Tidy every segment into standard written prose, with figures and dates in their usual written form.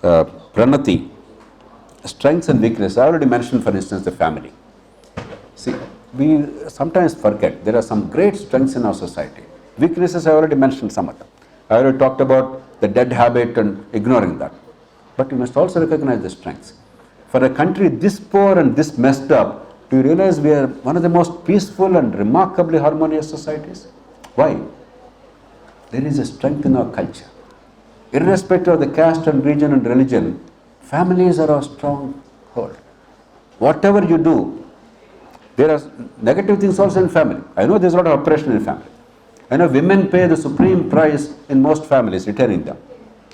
Pranati, strengths and weaknesses. I already mentioned, for instance, the family. See, we sometimes forget there are some great strengths in our society. Weaknesses, I already mentioned some of them. I already talked about the dead habit and ignoring that. But you must also recognize the strengths. For a country this poor and this messed up, do you realize we are one of the most peaceful and remarkably harmonious societies? Why? There is a strength in our culture. Irrespective of the caste and region and religion, families are our stronghold. Whatever you do, there are negative things also in family. I know there is a lot of oppression in family. I know women pay the supreme price in most families, retaining them,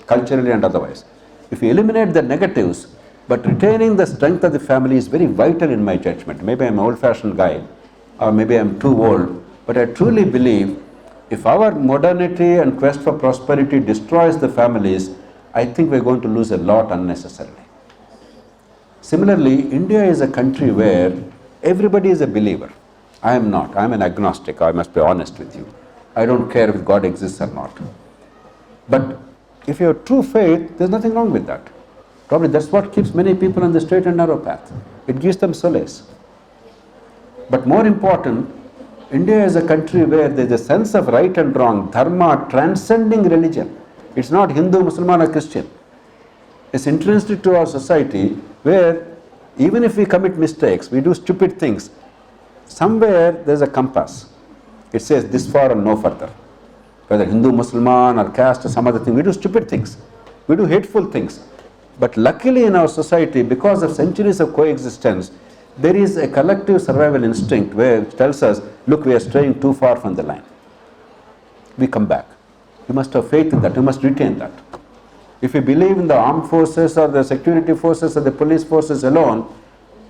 culturally and otherwise. If you eliminate the negatives, but retaining the strength of the family is very vital in my judgment. Maybe I'm an old-fashioned guy, or maybe I'm too old, but I truly believe if our modernity and quest for prosperity destroys the families, I think we're going to lose a lot unnecessarily. Similarly, India is a country where everybody is a believer. I am not. I am an agnostic. I must be honest with you. I don't care if God exists or not. But if you have true faith, there's nothing wrong with that. Probably that's what keeps many people on the straight and narrow path. It gives them solace. But more important, India is a country where there is a sense of right and wrong, dharma transcending religion. It's not Hindu, Muslim or Christian. It's intrinsic to our society where even if we commit mistakes, we do stupid things, somewhere there's a compass. It says this far and no further. Whether Hindu, Muslim or caste or some other thing, we do stupid things. We do hateful things. But luckily in our society, because of centuries of coexistence, there is a collective survival instinct where it tells us, look, we are straying too far from the line. We come back. You must have faith in that. You must retain that. If you believe in the armed forces or the security forces or the police forces alone,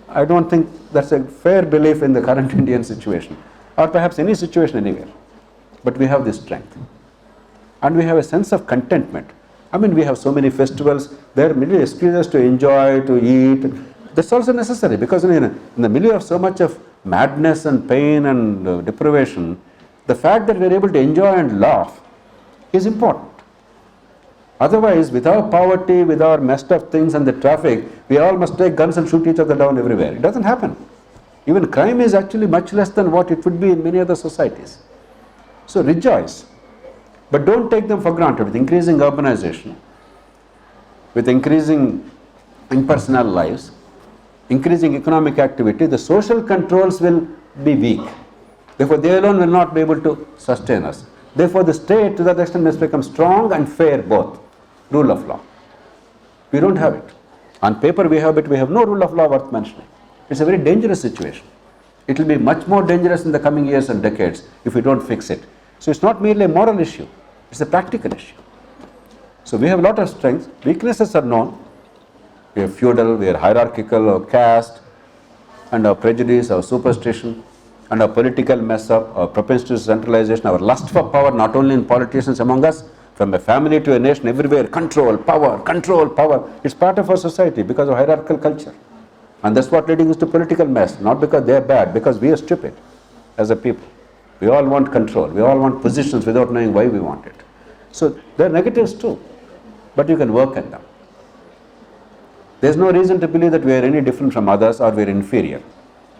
I don't think that's a fair belief in the current Indian situation, or perhaps any situation anywhere. But we have this strength. And we have a sense of contentment. I mean, we have so many festivals. There are many excuses to enjoy, to eat. That's also necessary because in the milieu of so much of madness and pain and deprivation, the fact that we are able to enjoy and laugh is important. Otherwise, with our poverty, with our messed up things and the traffic, we all must take guns and shoot each other down everywhere. It doesn't happen. Even crime is actually much less than what it would be in many other societies. So rejoice. But don't take them for granted. With increasing urbanization, with increasing impersonal lives, increasing economic activity, the social controls will be weak. Therefore, they alone will not be able to sustain us. Therefore, the state to that extent must become strong and fair both. Rule of law. We don't have it. On paper we have it, we have no rule of law worth mentioning. It's a very dangerous situation. It will be much more dangerous in the coming years and decades if we don't fix it. So it's not merely a moral issue, it's a practical issue. So we have a lot of strengths. Weaknesses are known. We are feudal, we are hierarchical, our caste, and our prejudice, our superstition, and our political mess up, our propensity to centralization, our lust for power, not only in politicians among us, from a family to a nation, everywhere, control, power, control, power. It's part of our society because of hierarchical culture. And that's what leading us to political mess, not because they are bad, because we are stupid as a people. We all want control, we all want positions without knowing why we want it. So there are negatives too, but you can work on them. There's no reason to believe that we are any different from others or we are inferior.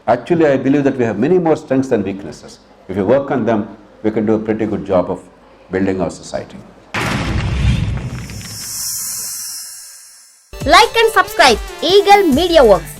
Actually, I believe that we have many more strengths than weaknesses. If we work on them, we can do a pretty good job of building our society. Like and subscribe Eagle Media Works.